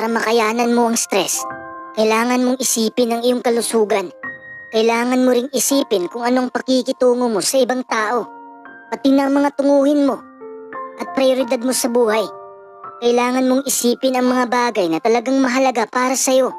para makayanan mo ang stress, kailangan mong isipin ang iyong kalusugan. Kailangan mo ring isipin kung anong pakikitungo mo sa ibang tao, pati na ang mga tunguhin mo at prioridad mo sa buhay. Kailangan mong isipin ang mga bagay na talagang mahalaga para sa'yo.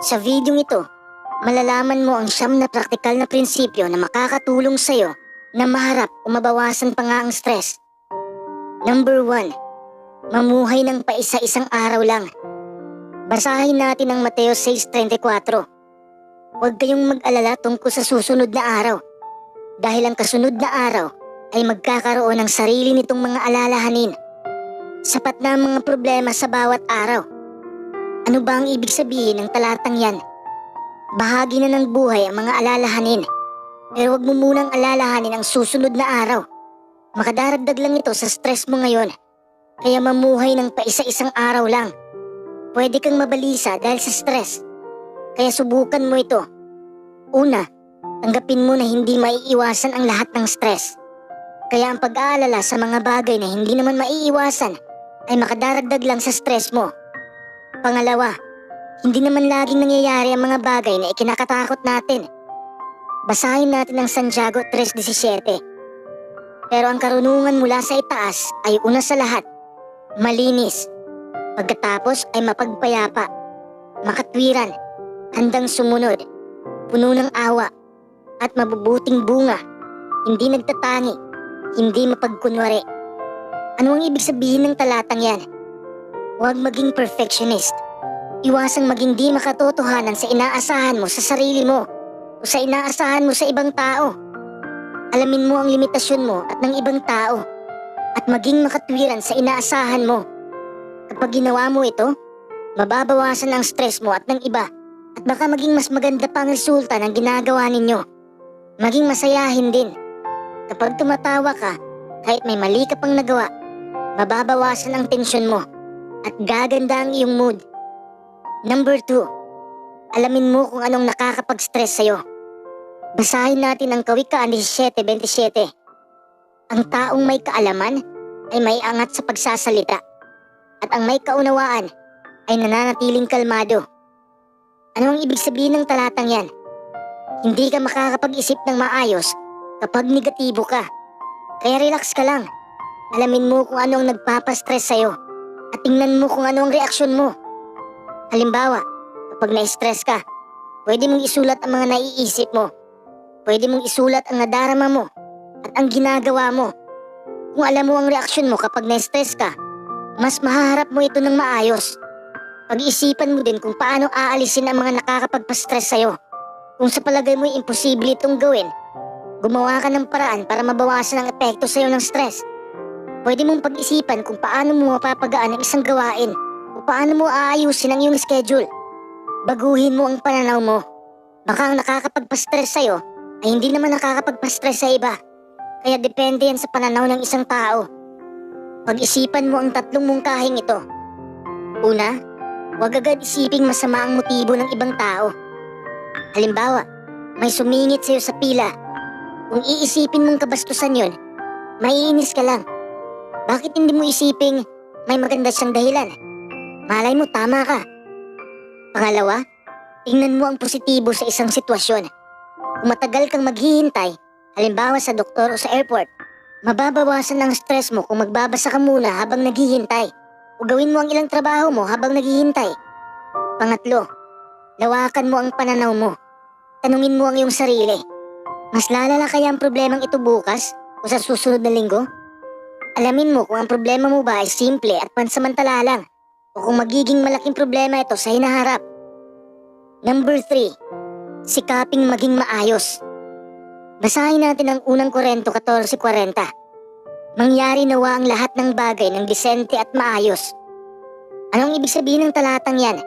Sa videong ito, malalaman mo ang 9 na praktikal na prinsipyo na makakatulong sa'yo na maharap o mabawasan pa nga ang stress. Number 1. Mamuhay ng paisa-isang araw lang. Basahin natin ang Mateo 6:34. Huwag kayong mag-alala tungkol sa susunod na araw, dahil ang kasunod na araw ay magkakaroon ng sarili nitong mga alalahanin. Sapat na ang mga problema sa bawat araw. Ano ba ang ibig sabihin ng talatang yan? Bahagi na ng buhay ang mga alalahanin, pero huwag mo munang alalahanin ang susunod na araw. Makadaragdag lang ito sa stress mo ngayon, kaya mamuhay ng paisa-isang araw lang. Pwede kang mabalisa dahil sa stress, kaya subukan mo ito. Una, tanggapin mo na hindi maiiwasan ang lahat ng stress. Kaya ang pag-aalala sa mga bagay na hindi naman maiiwasan ay makadaragdag lang sa stress mo. Pangalawa, hindi naman laging nangyayari ang mga bagay na ikinakatakot natin. Basahin natin ang Santiago 3:17. Pero ang karunungan mula sa itaas ay una sa lahat, malinis. Pagkatapos ay mapagpayapa, makatwiran, handang sumunod, puno ng awa, at mabubuting bunga, hindi nagtatangi, hindi mapagkunwari. Ano ang ibig sabihin ng talatang yan? Huwag maging perfectionist. Iwasang maging di makatotohanan sa inaasahan mo sa sarili mo o sa inaasahan mo sa ibang tao. Alamin mo ang limitasyon mo at ng ibang tao at maging makatwiran sa inaasahan mo. Kapag ginawa mo ito, mababawasan ang stress mo at ng iba at baka maging mas maganda pa ang resulta ng ginagawa ninyo. Maging masayahin din. Kapag tumatawa ka, kahit may mali ka pang nagawa, mababawasan ang tensyon mo at gaganda ang iyong mood. Number 2. Alamin mo kung anong nakakapag-stress sa'yo. Basahin natin ang Kawikaan 17:27. Ang taong may kaalaman ay may angat sa pagsasalita, at ang may kaunawaan ay nananatiling kalmado. Ano ang ibig sabihin ng talatang yan? Hindi ka makakapag-isip ng maayos kapag negatibo ka. Kaya relax ka lang. Alamin mo kung ano ang nagpapastress sa'yo at tingnan mo kung ano ang reaksyon mo. Halimbawa, kapag na-stress ka, pwede mong isulat ang mga naiisip mo. Pwede mong isulat ang nadarama mo at ang ginagawa mo. Kung alam mo ang reaksyon mo kapag na-stress ka, mas mahaharap mo ito ng maayos. Pag-isipan mo din kung paano aalisin ang mga nakakapagpa-stress sa'yo. Kung sa palagay mo imposible itong gawin, gumawa ka ng paraan para mabawasan ang epekto sa'yo ng stress. Pwede mong pag-isipan kung paano mo mapapagaan ang isang gawain o paano mo aayusin ang iyong schedule. Baguhin mo ang pananaw mo. Baka ang nakakapagpa-stress sa'yo ay hindi naman nakakapagpa-stress sa iba. Kaya depende yan sa pananaw ng isang tao. Pag-isipan mo ang 3 mungkahing ito. Una, huwag agad isiping masama ang motibo ng ibang tao. Halimbawa, may sumingit sa'yo sa pila. Kung iisipin mong kabastusan yon, maiinis ka lang. Bakit hindi mo isiping may maganda siyang dahilan? Malay mo tama ka. Pangalawa, tingnan mo ang positibo sa isang sitwasyon. Kung matagal kang maghihintay, halimbawa sa doktor o sa airport, mababawasan ang stress mo kung magbabasa ka muna habang naghihintay o gawin mo ang ilang trabaho mo habang naghihintay. Pangatlo, lawakan mo ang pananaw mo. Tanungin mo ang iyong sarili. Mas lalala kaya ang problemang ito bukas o sa susunod na linggo? Alamin mo kung ang problema mo ba ay simple at pansamantala lang o kung magiging malaking problema ito sa hinaharap. Number 3. Sikaping maging maayos. Basahin natin ang unang Korinto 14:40. Mangyari nawa ang lahat ng bagay ng disente at maayos. Anong ibig sabihin ng talatang yan?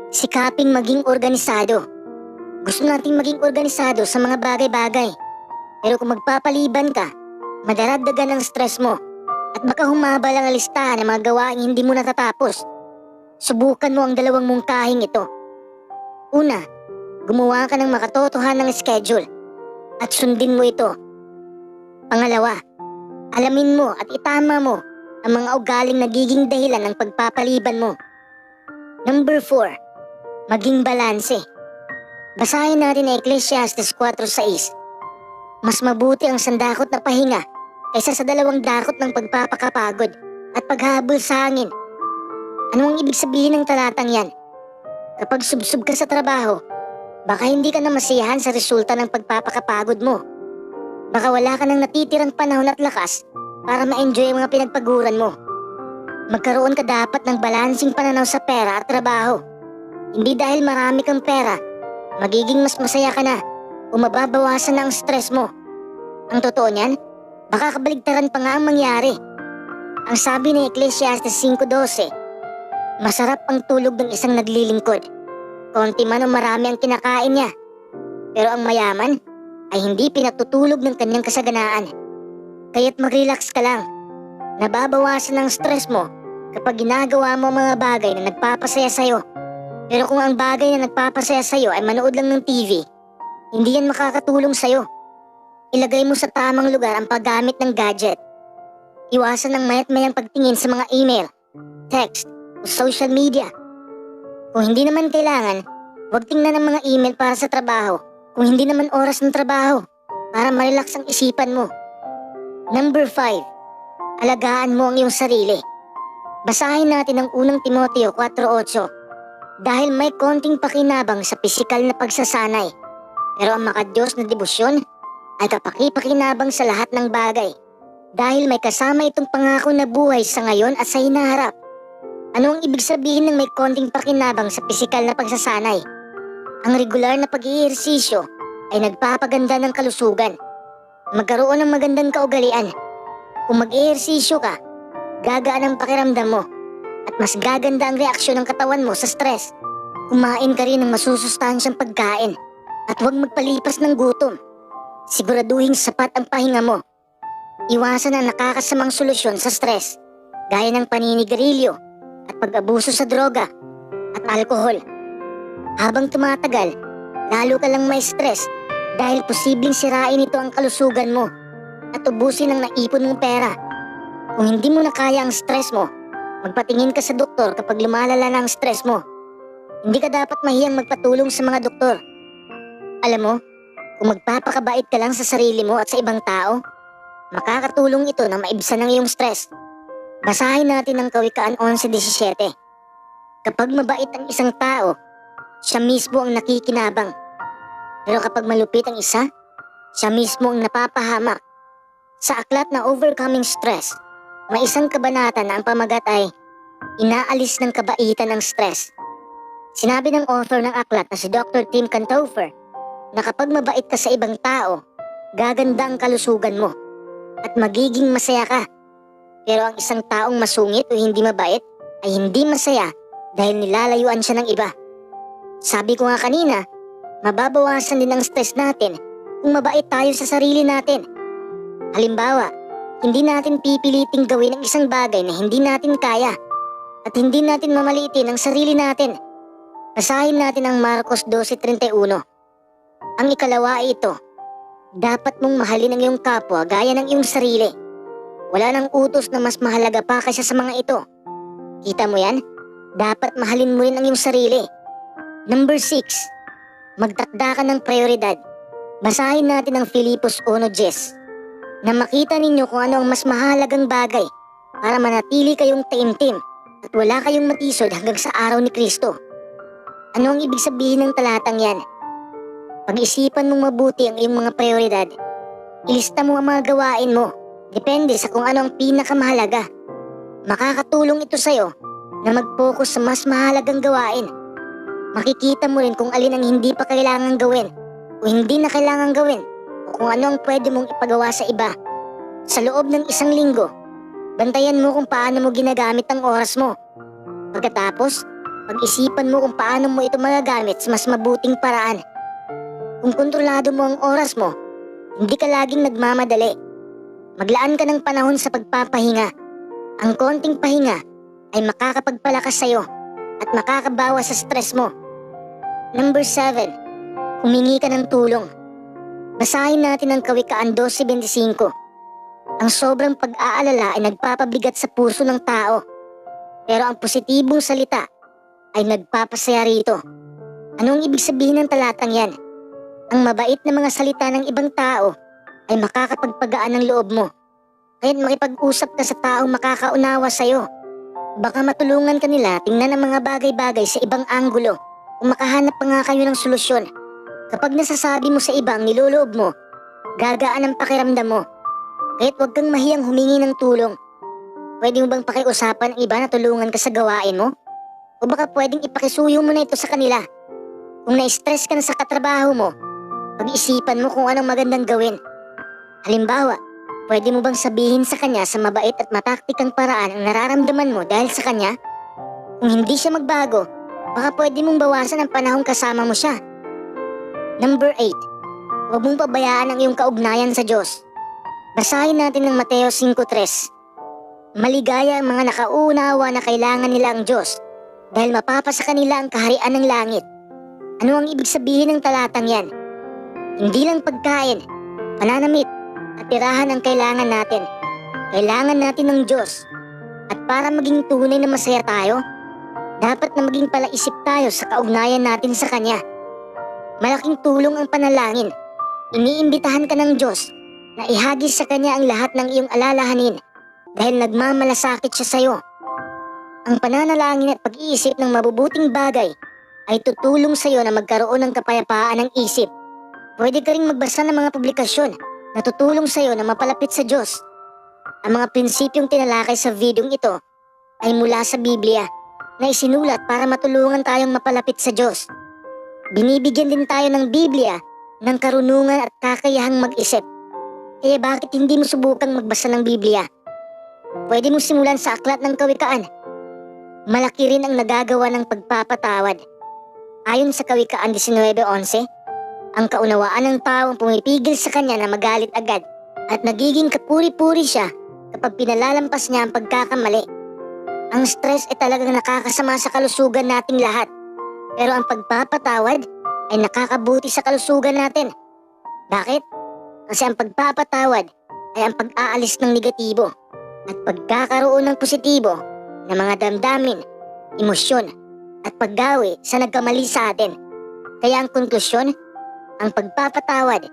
Sikaping maging organisado. Gusto nating maging organisado sa mga bagay-bagay. Pero kung magpapaliban ka, madaragdagan ang stress mo at baka humaba lang ang listahan ng mga gawain hindi mo natatapos. Subukan mo ang 2 mungkahing ito. Una, gumawa ka ng makatotohanang schedule at sundin mo ito. Pangalawa, alamin mo at itama mo ang mga ugaling nagiging dahilan ng pagpapaliban mo. Number 4. Maging balanse. Basahin natin ang Ecclesiastes 4:6. Mas mabuti ang sandakot na pahinga kaysa sa 2 dakot ng pagpapakapagod at paghabol sa hangin. Ano ang ibig sabihin ng talatang yan? Kapag subsub ka sa trabaho, baka hindi ka na masiyahan sa resulta ng pagpapakapagod mo. Baka wala ka nang natitirang panahon at lakas para ma-enjoy ang mga pinagpaguran mo. Magkaroon ka dapat ng balansing pananaw sa pera at trabaho. Hindi dahil marami kang pera, magiging mas masaya ka na o mababawasan na ang stress mo. Ang totoo niyan, baka kabaligtaran pa nga ang mangyari. Ang sabi ni Ecclesiastes 5:12, masarap ang tulog ng isang naglilingkod, konti man o marami ang kinakain niya. Pero ang mayaman ay hindi pinatutulog ng kanyang kasaganaan. Kaya't mag-relax ka lang. Nababawasan ang stress mo kapag ginagawa mo mga bagay na nagpapasaya sa'yo. Pero kung ang bagay na nagpapasaya sa'yo ay manood lang ng TV, hindi yan makakatulong sa'yo. Ilagay mo sa tamang lugar ang paggamit ng gadget. Iwasan ang mayat-mayang pagtingin sa mga email, text, o social media. Kung hindi naman kailangan, huwag tingnan ang mga email para sa trabaho kung hindi naman oras ng trabaho para ma-relax ang isipan mo. Number 5. Alagaan mo ang iyong sarili. Basahin natin ang 1 Timoteo 4:8. Dahil may konting pakinabang sa pisikal na pagsasanay, pero ang makadiyos na debosyon ay kapaki-pakinabang sa lahat ng bagay. Dahil may kasama itong pangako na buhay sa ngayon at sa hinaharap. Ano ang ibig sabihin ng may konting pakinabang sa pisikal na pagsasanay? Ang regular na pag-iihersisyo ay nagpapaganda ng kalusugan. Magkaroon ng magandang kaugalian. Kung mag-ihersisyo ka, gagaan ang pakiramdam mo at mas gaganda ang reaksyon ng katawan mo sa stress. Kumain ka rin ng masusustansyang pagkain at huwag magpalipas ng gutom. Siguraduhing sapat ang pahinga mo. Iwasan ang nakakasamang solusyon sa stress, gaya ng paninigarilyo at pag-abuso sa droga at alkohol. Habang tumatagal, lalo ka lang may stress dahil posibleng sirain ito ang kalusugan mo at ubusin ang naipon mong pera. Kung hindi mo na kaya ang stress mo, magpatingin ka sa doktor kapag lumalala na ang stress mo. Hindi ka dapat mahiyang magpatulong sa mga doktor. Alam mo, kung magpapakabait ka lang sa sarili mo at sa ibang tao, makakatulong ito na maibsan ang iyong stress. Basahin natin ang Kawikaan 11:17. Kapag mabait ang isang tao, siya mismo ang nakikinabang. Pero kapag malupit ang isa, siya mismo ang napapahamak. Sa aklat na Overcoming Stress, may isang kabanata na ang pamagat ay inaalis ng kabaitan ng stress. Sinabi ng author ng aklat na si Dr. Tim Cantofer na kapag mabait ka sa ibang tao, gaganda ang kalusugan mo at magiging masaya ka. Pero ang isang taong masungit o hindi mabait ay hindi masaya dahil nilalayuan siya ng iba. Sabi ko nga kanina, mababawasan din ang stress natin kung mabait tayo sa sarili natin. Halimbawa, hindi natin pipiliting gawin ang isang bagay na hindi natin kaya at hindi natin mamaliitin ang sarili natin. Basahin natin ang Marcos 12:31. Ang ikalawa ay ito, dapat mong mahalin ang iyong kapwa gaya ng iyong sarili. Wala nang utos na mas mahalaga pa kaysa sa mga ito. Kita mo yan? Dapat mahalin mo rin ang iyong sarili. Number 6. Magtakda ka ng prioridad. Basahin natin ang Filipos 1:10. Na makita ninyo kung ano ang mas mahalagang bagay para manatili kayong taimtim at wala kayong matisod hanggang sa araw ni Kristo. Ano ang ibig sabihin ng talatang yan? Pag-isipan mong mabuti ang iyong mga prioridad. Ilista mo ang mga gawain mo. Depende sa kung ano ang pinakamahalaga. Makakatulong ito sa'yo na mag-focus sa mas mahalagang gawain. Makikita mo rin kung alin ang hindi pa kailangang gawin o hindi na kailangang gawin o kung ano ang pwede mong ipagawa sa iba. Sa loob ng 1 linggo, bantayan mo kung paano mo ginagamit ang oras mo. Pagkatapos, pag-isipan mo kung paano mo ito magagamit sa mas mabuting paraan. Kung kontrolado mo ang oras mo, hindi ka laging nagmamadali. Maglaan ka ng panahon sa pagpapahinga. Ang konting pahinga ay makakapagpalakas sa'yo at makakabawas sa stress mo. Number 7. Humingi ka ng tulong. Basahin natin ang Kawikaan 12:25. Ang sobrang pag-aalala ay nagpapabigat sa puso ng tao. Pero ang positibong salita ay nagpapasaya rito. Anong ibig sabihin ng talatang yan? Ang mabait na mga salita ng ibang tao ay makakapagpagaan ng loob mo. Kaya't makipag-usap ka sa taong makakaunawa sa'yo. Baka matulungan ka nila tingnan ang mga bagay-bagay sa ibang anggulo kung makahanap pa nga kayo ng solusyon. Kapag nasasabi mo sa iba ang niloloob mo, gagaan ang pakiramdam mo. Kaya't huwag kang mahiyang humingi ng tulong. Pwede mo bang pakiusapan ang iba na tulungan ka sa gawain mo? O baka pwedeng ipakisuyo mo na ito sa kanila. Kung na-stress ka na sa katrabaho mo, pag-isipan mo kung anong magandang gawin. Halimbawa, pwede mo bang sabihin sa kanya sa mabait at mataktikang paraan ang nararamdaman mo dahil sa kanya? Kung hindi siya magbago, baka pwede mong bawasan ang panahong kasama mo siya. Number 8. Huwag mong pabayaan ang iyong kaugnayan sa Diyos. Basahin natin ng Mateo 5:3. Maligaya ang mga nakauunawa na kailangan nila ang Diyos dahil mapapasa kanila ang kaharian ng langit. Ano ang ibig sabihin ng talatang yan? Hindi lang pagkain, pananamit, at tirahan ang kailangan natin. Kailangan natin ng Diyos. At para maging tunay na masaya tayo, dapat na maging palaisip tayo sa kaugnayan natin sa Kanya. Malaking tulong ang panalangin. Iniimbitahan ka ng Diyos na ihagis sa Kanya ang lahat ng iyong alalahanin dahil nagmamalasakit siya sa iyo. Ang pananalangin at pag-iisip ng mabubuting bagay ay tutulong sa iyo na magkaroon ng kapayapaan ng isip. Pwede ka ring magbasa ng mga publikasyon na tutulong sa iyo na mapalapit sa Diyos. Ang mga prinsipyong tinalakay sa videong ito ay mula sa Biblia na isinulat para matulungan tayong mapalapit sa Diyos. Binibigyan din tayo ng Biblia ng karunungan at kakayahang mag-isip. Kaya bakit hindi mo subukang magbasa ng Biblia? Pwede mo simulan sa Aklat ng Kawikaan. Malaki rin ang nagagawa ng pagpapatawad. Ayon sa Kawikaan 19:11, ang kaunawaan ng taong pumipigil sa kanya na magalit agad at nagiging kapuri-puri siya kapag pinalalampas niya ang pagkakamali. Ang stress ay talagang nakakasama sa kalusugan nating lahat. Pero ang pagpapatawad ay nakakabuti sa kalusugan natin. Bakit? Kasi ang pagpapatawad ay ang pag-aalis ng negatibo at pagkakaroon ng positibo na mga damdamin, emosyon at paggawi sa nagkamali sa atin. Kaya ang konklusyon, ang pagpapatawad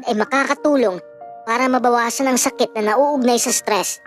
ay makakatulong para mabawasan ang sakit na nauugnay sa stress.